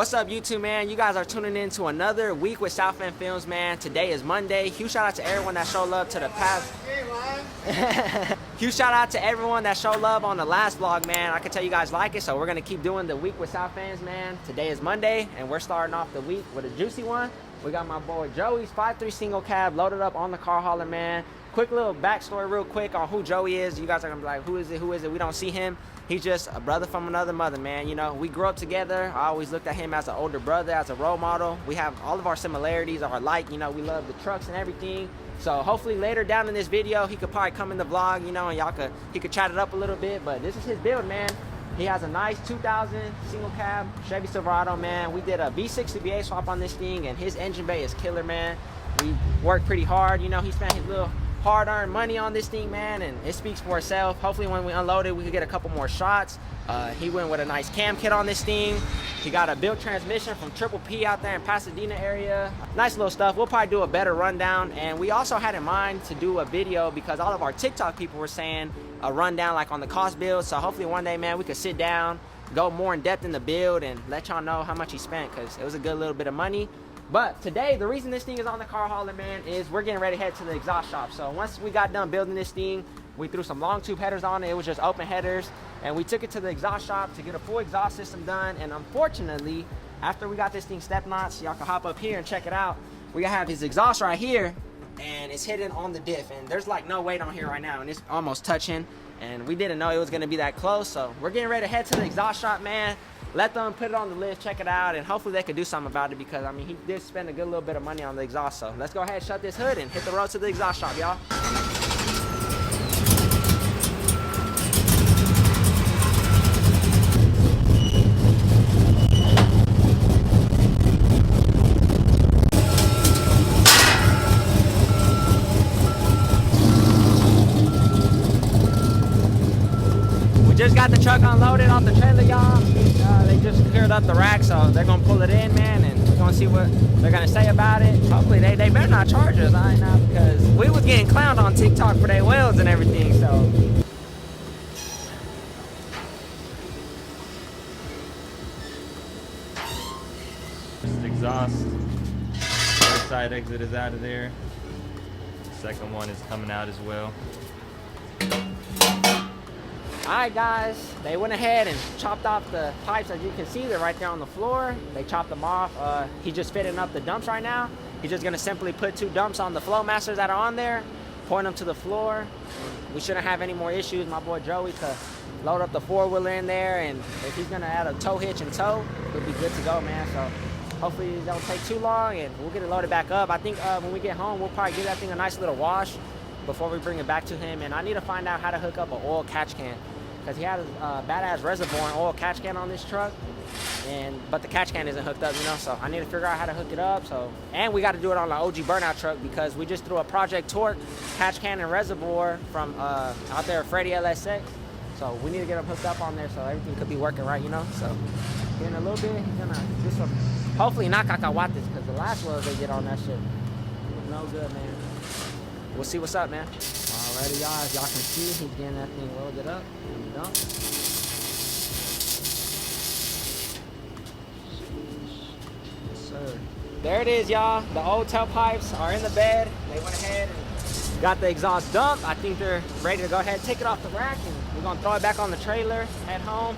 What's up, YouTube, man? You guys are tuning in to another week with Soufendfilms, man. Today is Monday. Huge shout out to everyone that showed love to the past. Huge shout out to everyone that showed love on the last vlog, man. I can tell you guys like it, so we're gonna keep doing the week with Soufendfilms, man. Today is Monday, and we're starting off the week with a juicy one. We got my boy Joey's 5.3 single cab loaded up on the car hauler, man. Quick little backstory real quick on who Joey is. You guys are gonna be like, who is it, who is it? We don't see him. He's just a brother from another mother, man. You know, we grew up together. I always looked at him as an older brother, as a role model. We have all of our similarities are alike. You know, we love the trucks and everything. So hopefully later down in this video, he could probably come in the vlog, you know, and he could chat it up a little bit. But this is his build, man. He has a nice 2000 single cab Chevy Silverado, man. We did a V6 to V8 swap on this thing, and his engine bay is killer, man. We worked pretty hard. You know, he spent his little hard-earned money on this thing, man, and it speaks for itself. Hopefully when we unload it, we could get a couple more shots. He went with a nice cam kit on this thing. He got a built transmission from Triple P out there in Pasadena area. Nice little stuff. We'll probably do a better rundown, and we also had in mind to do a video because all of our TikTok people were saying a rundown like on the cost build. So hopefully one day, man, we could sit down, go more in depth in the build, and let y'all know how much he spent, because it was a good little bit of money. But today, the reason this thing is on the car hauler, man, is we're getting ready to head to the exhaust shop. So once we got done building this thing, we threw some long tube headers on it. It was just open headers. And we took it to the exhaust shop to get a full exhaust system done. And unfortunately, after we got this thing step notched, y'all can hop up here and check it out. We have his exhaust right here, and it's hidden on the diff. And there's like no weight on here right now, and it's almost touching. And we didn't know it was gonna be that close. So we're getting ready to head to the exhaust shop, man. Let them put it on the list, check it out, and hopefully they could do something about it, because, I mean, he did spend a good little bit of money on the exhaust. So let's go ahead, shut this hood, and hit the road to the exhaust shop, y'all. Just got the truck unloaded off the trailer, y'all. They just cleared up the rack, so they're gonna pull it in, man, and we're gonna see what they're gonna say about it. Hopefully they better not charge us, I know, because we was getting clowned on TikTok for their wheels and everything. So first exhaust, first side exit is out of there. Second one is coming out as well. alright, guys, they went ahead and chopped off the pipes. As you can see, they're right there on the floor. They chopped them off. He's just fitting up the dumps right now. He's just gonna simply put 2 dumps on the flow masters that are on there, point them to the floor. We shouldn't have any more issues. My boy Joey could load up the 4-wheeler in there, and if he's gonna add a tow hitch and tow, we'll be good to go, man. So hopefully it don't take too long, and we'll get it loaded back up. I think when we get home, we'll probably give that thing a nice little wash before we bring it back to him. And I need to find out how to hook up an oil catch can, because he had a badass reservoir and oil catch can on this truck, but the catch can isn't hooked up, you know. So I need to figure out how to hook it up. So, and we got to do it on the OG burnout truck, because we just threw a Project Torque catch can and reservoir from out there at Freddy LSX. So we need to get them hooked up on there so everything could be working right, you know. So in a little bit, he's gonna do some, hopefully not cacahuates, because the last ones they did on that shit was no good, man. We'll see what's up, man. Alrighty, y'all, as y'all can see, he's getting that thing loaded up and dumped. Yes, sir. There it is, y'all. The old tailpipes are in the bed. They went ahead and got the exhaust dumped. I think they're ready to go ahead and take it off the rack, and we're gonna throw it back on the trailer, head home,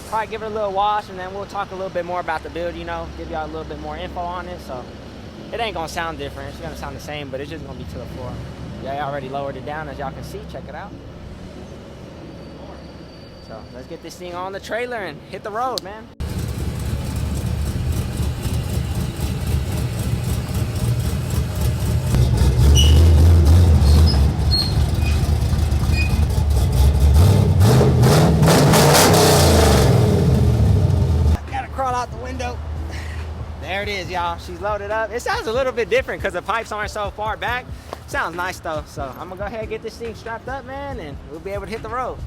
probably give it a little wash, and then we'll talk a little bit more about the build, you know, give y'all a little bit more info on it. So it ain't gonna sound different. It's gonna sound the same, but it's just gonna be to the floor. Yeah, I already lowered it down, as y'all can see. Check it out. So let's get this thing on the trailer and hit the road, man. Gotta crawl out the window. There it is, y'all. She's loaded up. It sounds a little bit different because the pipes aren't so far back. Sounds nice though. So I'm gonna go ahead and get this thing strapped up, man, and we'll be able to hit the road.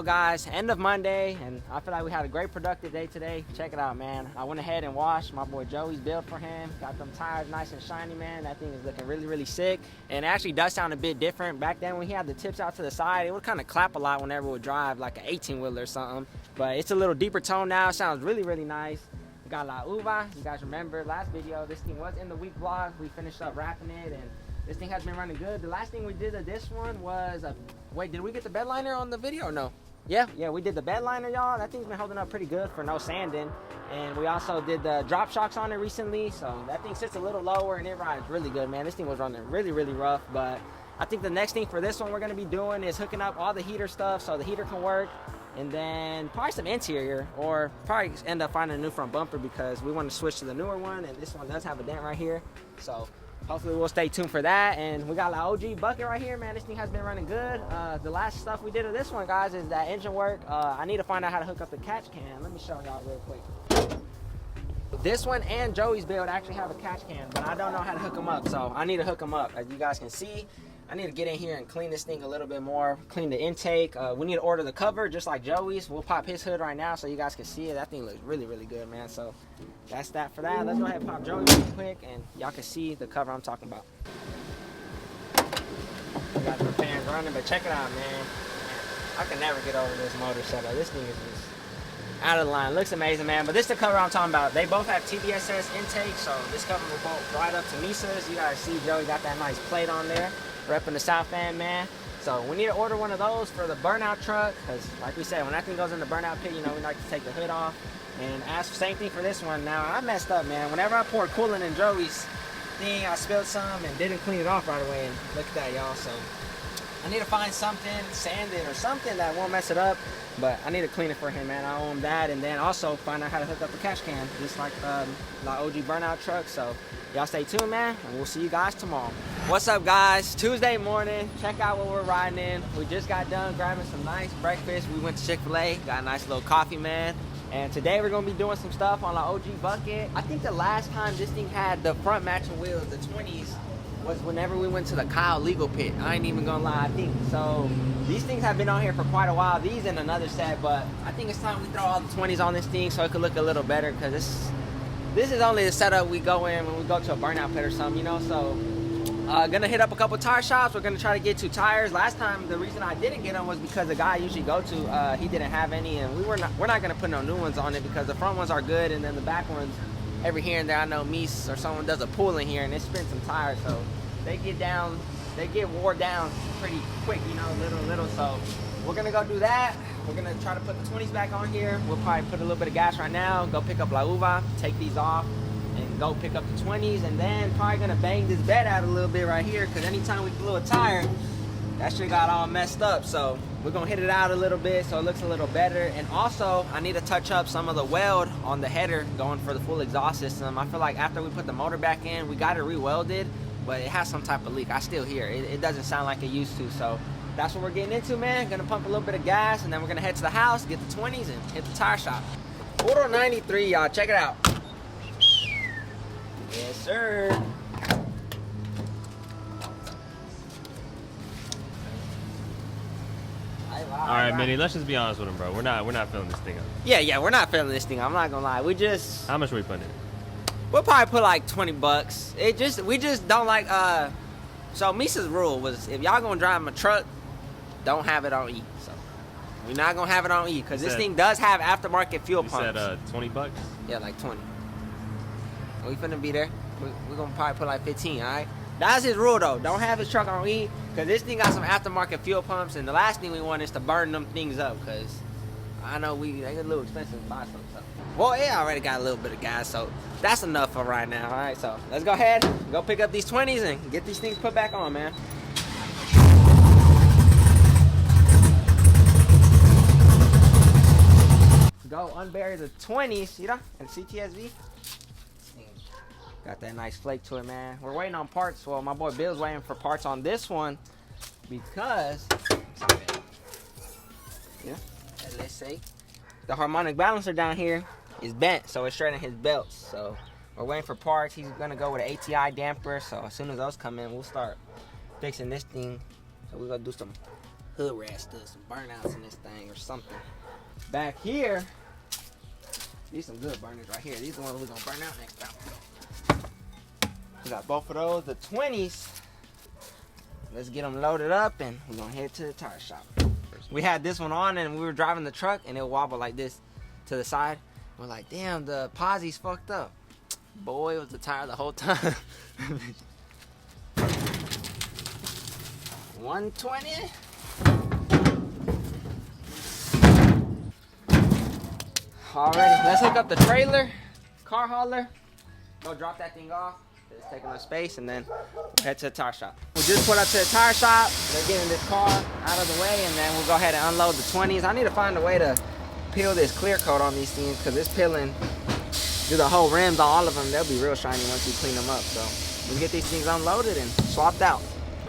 guys, end of Monday, and I feel like we had a great productive day today. Check it out, man. I went ahead and washed my boy Joey's build for him. Got them tires nice and shiny, man. That thing is looking really, really sick. And it actually does sound a bit different. Back then when he had the tips out to the side, it would kind of clap a lot whenever it would drive like an 18-wheeler or something. But it's a little deeper tone now. It sounds really, really nice. We got La Uva. You guys remember last video, this thing was in the week vlog. We finished up wrapping it, and this thing has been running good. The last thing we did of this one was wait, did we get the bed liner on the video or no? Yeah, we did the bed liner, y'all. That thing's been holding up pretty good for no sanding. And we also did the drop shocks on it recently, so that thing sits a little lower and it rides really good, man. This thing was running really, really rough, but I think the next thing for this one we're gonna be doing is hooking up all the heater stuff so the heater can work, and then probably some interior, or probably end up finding a new front bumper because we want to switch to the newer one, and this one does have a dent right here. So hopefully we'll stay tuned for that. And we got the OG bucket right here, man. This thing has been running good. The last stuff we did of this one, guys, is that engine work. I need to find out how to hook up the catch can. Let me show y'all real quick. This one and Joey's build actually have a catch can, but I don't know how to hook them up, so I need to hook them up. As you guys can see, I need to get in here and clean this thing a little bit more, clean the intake. We need to order the cover just like Joey's. We'll pop his hood right now so you guys can see it. That thing looks really, really good, man. So that's that for that. Let's go ahead and pop Joey real quick and y'all can see the cover I'm talking about. We got the fans running, but check it out, man. I can never get over this motor setup. This thing is just out of the line. Looks amazing, man. But this is the cover I'm talking about. They both have TBSS intake, so this cover will go right up to Misa's. You guys see Joey got that nice plate on there, repping the South End, man. So we need to order one of those for the burnout truck, because like we said, when that thing goes in the burnout pit, you know, we like to take the hood off. And same thing for this one. Now, I messed up, man. Whenever I poured coolant in Joey's thing, I spilled some and didn't clean it off right away. And look at that, y'all. So I need to find something, sanding or something that won't mess it up. But I need to clean it for him, man. I owe him that. And then also find out how to hook up the catch can, just like the OG burnout truck. So y'all stay tuned, man, and we'll see you guys tomorrow. What's up, guys? Tuesday morning. Check out what we're riding in. We just got done grabbing some nice breakfast. We went to Chick-fil-A, got a nice little coffee, man. And today we're gonna be doing some stuff on the OG bucket. I think the last time this thing had the front matching wheels, the 20s, was whenever we went to the Kyle legal pit. I ain't even gonna lie, I think. So these things have been on here for quite a while. These and another set, but I think it's time we throw all the 20s on this thing so it could look a little better, because this is only the setup we go in when we go to a burnout pit or something, you know. So gonna hit up a couple tire shops. We're gonna try to get 2 tires. Last time the reason I didn't get them was because the guy I usually go to, he didn't have any, and we're not gonna put no new ones on it because the front ones are good, and then the back ones, every here and there I know Mies or someone does a pull in here and they spin some tires, so they get wore down pretty quick, you know, little. So we're gonna go do that. We're gonna try to put the 20s back on here. We'll probably put a little bit of gas right now, go pick up La Uva, take these off, and go pick up the 20s, and then probably gonna bang this bed out a little bit right here, because anytime we blew a tire, that shit got all messed up. So we're gonna hit it out a little bit so it looks a little better. And also I need to touch up some of the weld on the header going for the full exhaust system. I feel like after we put the motor back in, we got it re-welded, but it has some type of leak. I still hear it. It doesn't sound like it used to. So that's what we're getting into, man. Gonna pump a little bit of gas, and then we're gonna head to the house, get the 20s, and hit the tire shop. Order 93, y'all. Check it out. Yes, sir. All right, Minnie, let's just be honest with him, bro. We're not filling this thing up. Yeah, we're not filling this thing. I'm not gonna lie. How much are we putting in? We'll probably put like 20 bucks. We just don't like, so Misa's rule was, if y'all gonna drive my truck, don't have it on E. So we're not gonna have it on E, because this thing does have aftermarket fuel pumps. You said 20 bucks? Yeah, like 20. We finna be there. We're gonna probably put like 15, all right? That's his rule though. Don't have his truck on E, because this thing got some aftermarket fuel pumps, and the last thing we want is to burn them things up, because I know they get a little expensive to buy some stuff. Well, it already got a little bit of gas, so that's enough for right now. All right, so let's go ahead, go pick up these 20s and get these things put back on, man. Go unbury the 20s, you know, and CTS-V. Got that nice flake to it, man. We're waiting on parts. Well, my boy Bill's waiting for parts on this one because, yeah, let's say the harmonic balancer down here is bent, so it's straightening his belts. So we're waiting for parts. He's gonna go with an ATI damper. So as soon as those come in, we'll start fixing this thing. So we're gonna do some hood rat stuff, some burnouts in this thing or something. Back here, these some good burners right here. These are the ones we're gonna burn out next time. We got both of those, the 20s. Let's get them loaded up and we're gonna head to the tire shop. We had this one on and we were driving the truck and it wobbled like this to the side. We're like, damn, the posse's fucked up. Boy, it was the tire the whole time. 120. Alrighty, let's hook up the trailer, car hauler. Go drop that thing off. It's taking up space, and then we'll head to the tire shop. We just put up to the tire shop. They're getting this car out of the way, and then we'll go ahead and unload the 20s. I need to find a way to peel this clear coat on these things because it's peeling through the whole rims on all of them. They'll be real shiny once you clean them up. So we'll get these things unloaded and swapped out.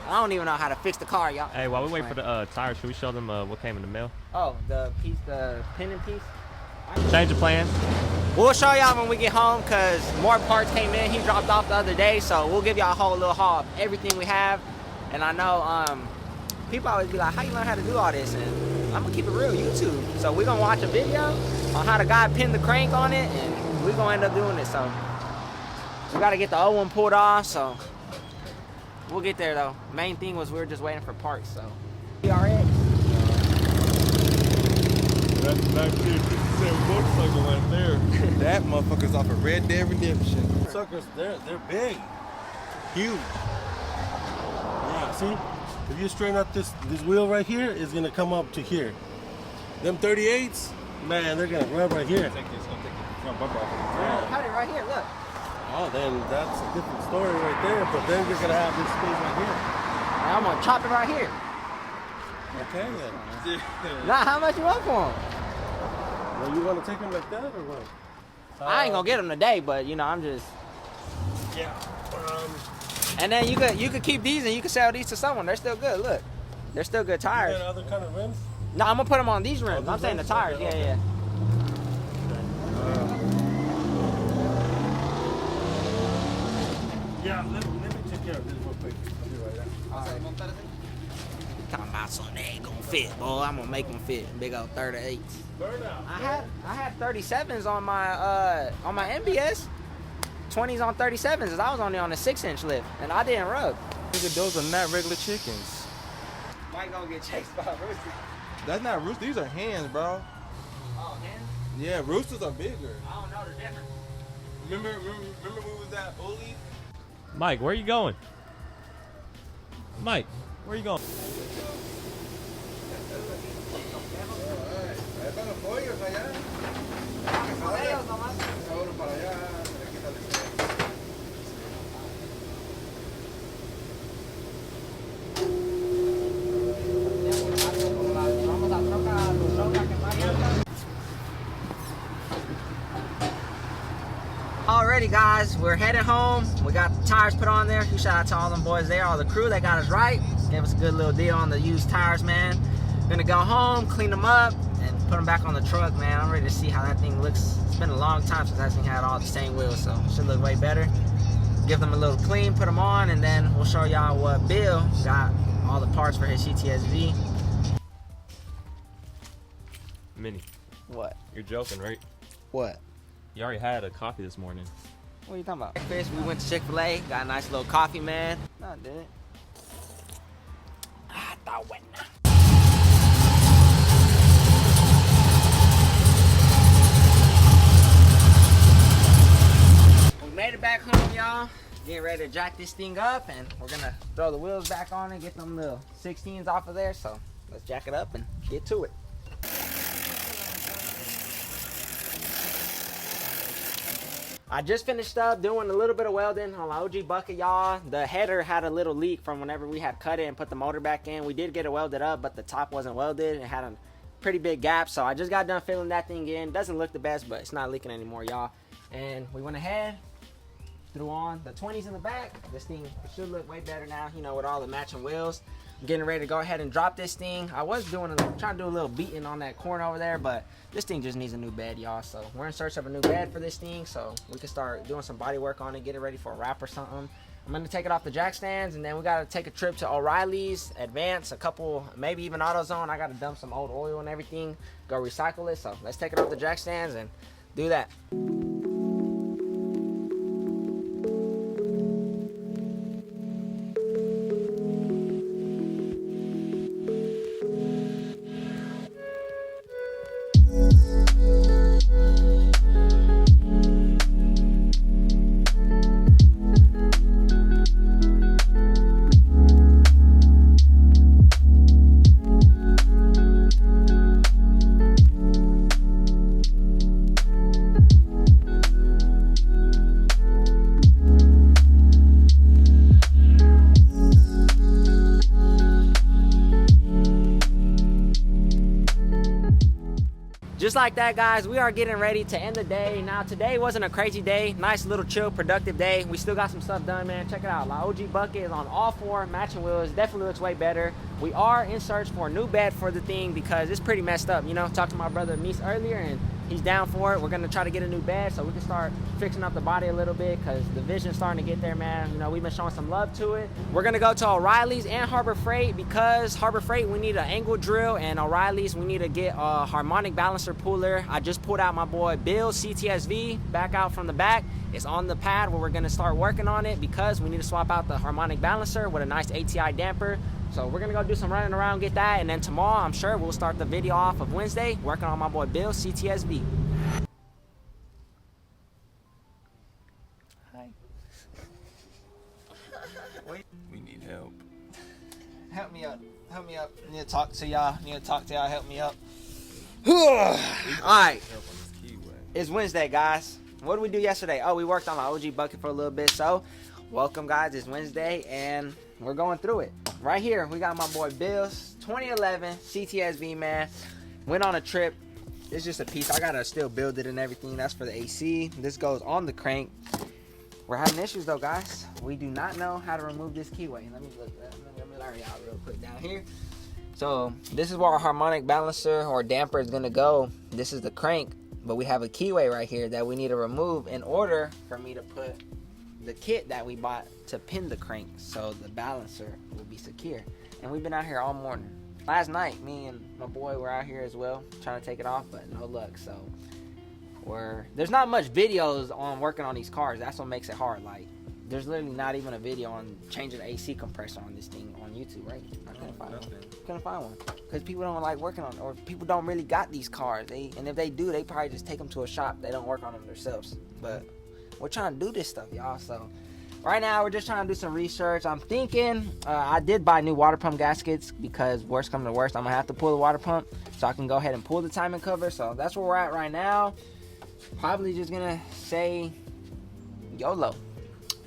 I don't even know how to fix the car, y'all. Hey, while we wait for the tires, should we show them what came in the mail? Oh, the piece, the pinning piece. Change of plans. We'll show y'all when we get home because more parts came in. He dropped off the other day, so we'll give y'all a whole little haul of everything we have. And I know people always be like, how you learn how to do all this? And I'm gonna keep it real, YouTube. So we're gonna watch a video on how the guy pinned the crank on it, and we're gonna end up doing it. So we gotta get the old one pulled off, so we'll get there though. Main thing was we were just waiting for parts, so. PRX. That's back there, 57 motorcycle right there. That motherfucker's off of Red Dead Redemption. Suckers, they're big, huge. Yeah, see, if you straighten up this wheel right here, it's gonna come up to here. Them 38s, man, they're gonna rub right here. Cut it right here, look. Oh, then that's a different story right there. But then you're gonna have this space right here. I'm gonna chop it right here. Okay then. Nah, how much you want for them? Well, you want to take them like that or what? I ain't gonna get them today, but you know, I'm just. Yeah. And then you could keep these and you can sell these to someone. They're still good. Look, they're still good tires. You got other kind of rims? No, I'm gonna put them on these rims. I'm saying the tires. Okay. Yeah. Yeah, let me take care of this real quick. I'll be right back. Talking about something they ain't gonna fit, boy. I'm gonna make them fit. Big old 38s. Burnout. I had 37s on my MBS. 20s on 37s. I was only on a 6-inch lift, and I didn't rub. Nigga, those are not regular chickens. Might gonna get chased by a rooster. That's not roosters. These are hens, bro. Oh, man. Yeah, roosters are bigger. I don't know the difference. Remember when we was at Bully? Mike, where are you going? Mike, where are you going? Alrighty guys, we're heading home. We got the tires put on there. Huge shout out to all them boys there, all the crew that got us right. Gave us a good little deal on the used tires, man. Gonna go home, clean them up, and put them back on the truck, man. I'm ready to see how that thing looks. It's been a long time since that thing had all the same wheels, so it should look way better. Give them a little clean, put them on, and then we'll show y'all what Bill got all the parts for his CTS-V. Minnie, What? you're joking, right? What? You already had a coffee this morning. What are you talking about? Breakfast, we went to Chick-fil-A, got a nice little coffee, man. No, I didn't. I thought when. We made it back home, y'all. Getting ready to jack this thing up, and we're gonna throw the wheels back on and get them little 16s off of there. So let's jack it up and get to it. I just finished up doing a little bit of welding on the OG bucket, y'all. The header had a little leak from whenever we had cut it and put the motor back in. We did get it welded up, but the top wasn't welded. It had a pretty big gap, so I just got done filling that thing in. Doesn't look the best, but it's not leaking anymore, y'all. And we went ahead, threw on the 20s in the back. This thing should look way better now, you know, with all the matching wheels. I'm getting ready to go ahead and drop this thing. I was trying to do a little beating on that corner over there, but this thing just needs a new bed, y'all. So we're in search of a new bed for this thing, so we can start doing some body work on it, get it ready for a wrap or something. I'm gonna take it off the jack stands, and then we gotta take a trip to O'Reilly's, Advance, a couple, maybe even AutoZone. I gotta dump some old oil and everything, go recycle it. So let's take it off the jack stands and do that. Just like that, guys, we are getting ready to end the day. Now, today wasn't a crazy day. Nice little chill, productive day. We still got some stuff done, man. Check it out. La OG bucket is on all four matching wheels. Definitely looks way better. We are in search for a new bed for the thing because it's pretty messed up. You know, talked to my brother Mikes earlier, and he's down for it. We're gonna try to get a new bed so we can start fixing up the body a little bit because the vision's starting to get there, man. You know, we've been showing some love to it. We're gonna go to O'Reilly's and Harbor Freight because Harbor Freight, we need an angle drill, and O'Reilly's, we need to get a harmonic balancer puller. I just pulled out my boy Bill CTS-V back out from the back. It's on the pad where we're gonna start working on it because we need to swap out the harmonic balancer with a nice ATI damper. So we're gonna go do some running around, get that, and then tomorrow I'm sure we'll start the video off of Wednesday working on my boy Bill CTS-V. Hi. We need help. Help me up. Help me up. I need to talk to y'all. Help me up. Alright. It's Wednesday, guys. What did we do yesterday? Oh, we worked on the OG bucket for a little bit. So, welcome, guys. It's Wednesday, and we're going through it. Right here, we got my boy Bill's 2011 CTS-V, man. Went on a trip. It's just a piece. I gotta still build it and everything. That's for the AC. This goes on the crank. We're having issues, though, guys. We do not know how to remove this keyway. Let me learn y'all real quick down here. So, this is where our harmonic balancer or damper is gonna go. This is the crank, but we have a keyway right here that we need to remove in order for me to put the kit that we bought to pin the crank so the balancer will be secure. And we've been out here all morning. Last night, me and my boy were out here as well trying to take it off, but no luck. So there's not much videos on working on these cars. That's what makes it hard. Like, there's literally not even a video on changing the AC compressor on this thing on YouTube, right? I couldn't find one because people don't like working on, or people don't really got these cars. And if they do, they probably just take them to a shop. They don't work on them themselves. But we're trying to do this stuff, y'all. So right now we're just trying to do some research. I'm thinking I did buy new water pump gaskets because worst comes to worst, I'm gonna have to pull the water pump so I can go ahead and pull the timing cover. So that's where we're at right now. Probably just gonna say YOLO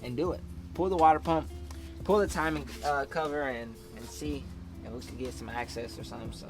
and do it. Pull the water pump, pull the timing cover, and see if we can get some access or something. So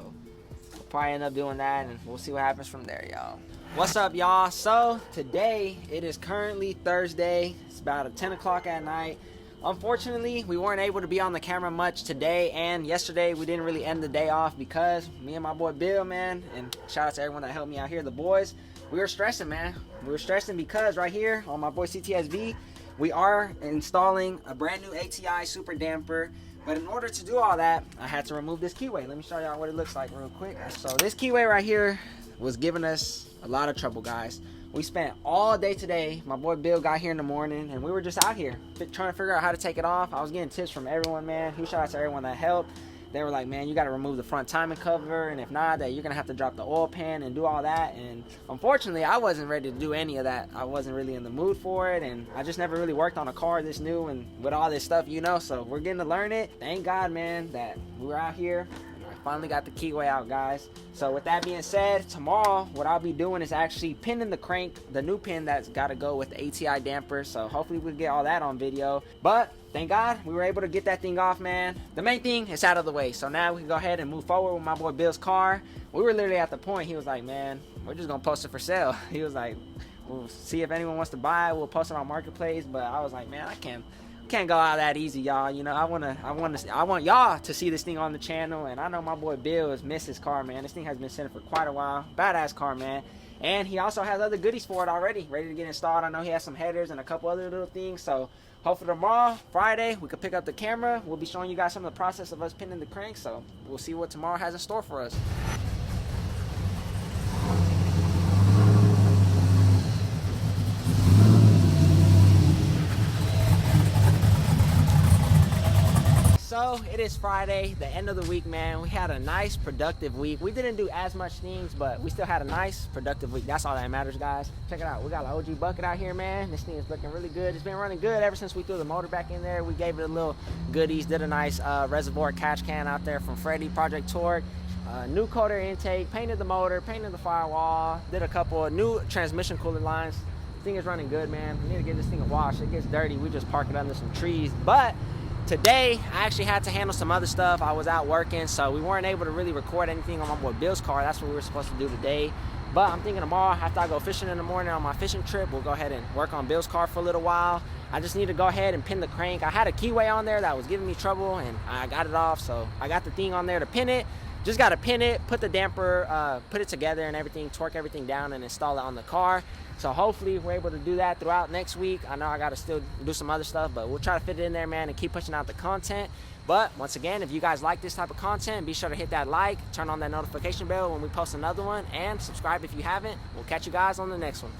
we'll probably end up doing that, and we'll see what happens from there, y'all. What's up, y'all? So today it is currently Thursday. It's about 10 o'clock at night. Unfortunately, we weren't able to be on the camera much today and yesterday. We didn't really end the day off because me and my boy Bill, man, and shout out to everyone that helped me out here, the boys, we were stressing, man. We were stressing because right here on my boy CTS-V, we are installing a brand new ATI super damper. But in order to do all that, I had to remove this keyway. Let me show y'all what it looks like real quick. So this keyway right here was giving us a lot of trouble, guys. We spent all day today. My boy Bill got here in the morning, and we were just out here trying to figure out how to take it off. I was getting tips from everyone, man. Huge shout out to everyone that helped. They were like, man, you got to remove the front timing cover, and if not, that you're going to have to drop the oil pan and do all that. And unfortunately, I wasn't ready to do any of that. I wasn't really in the mood for it, and I just never really worked on a car this new and with all this stuff, you know, so we're getting to learn it. Thank God, man, that we were out here. Finally got the keyway out, guys. So with that being said, tomorrow what I'll be doing is actually pinning the crank, the new pin that's got to go with the ATI damper. So hopefully we can get all that on video. But thank God we were able to get that thing off, man. The main thing is out of the way. So now we can go ahead and move forward with my boy Bill's car. We were literally at the point, he was like, man, we're just gonna post it for sale. He was like, we'll see if anyone wants to buy it. We'll post it on Marketplace. But I was like, man, I can't go out that easy, y'all. You know, I want y'all to see this thing on the channel. And I know my boy Bill has missed his car, man. This thing has been sitting for quite a while. Badass car, man. And he also has other goodies for it already, ready to get installed. I know he has some headers and a couple other little things. So hopefully tomorrow, Friday, we could pick up the camera. We'll be showing you guys some of the process of us pinning the crank, so we'll see what tomorrow has in store for us. So it is Friday, the end of the week, man. We had a nice, productive week. We didn't do as much things, but we still had a nice, productive week. That's all that matters, guys. Check it out. We got an OG bucket out here, man. This thing is looking really good. It's been running good ever since we threw the motor back in there. We gave it a little goodies, did a nice reservoir catch can out there from Freddy, Project Torque. New coater intake, painted the motor, painted the firewall, did a couple of new transmission coolant lines. This thing is running good, man. We need to give this thing a wash. It gets dirty. We just park it under some trees, but today, I actually had to handle some other stuff. I was out working, so we weren't able to really record anything on my boy Bill's car. That's what we were supposed to do today. But I'm thinking tomorrow, after I go fishing in the morning on my fishing trip, we'll go ahead and work on Bill's car for a little while. I just need to go ahead and pin the crank. I had a keyway on there that was giving me trouble, and I got it off, so I got the thing on there to pin it. Just got to pin it, put the damper, put it together and everything, torque everything down and install it on the car. So hopefully we're able to do that throughout next week. I know I got to still do some other stuff, but we'll try to fit it in there, man, and keep pushing out the content. But once again, if you guys like this type of content, be sure to hit that like, turn on that notification bell when we post another one, and subscribe if you haven't. We'll catch you guys on the next one.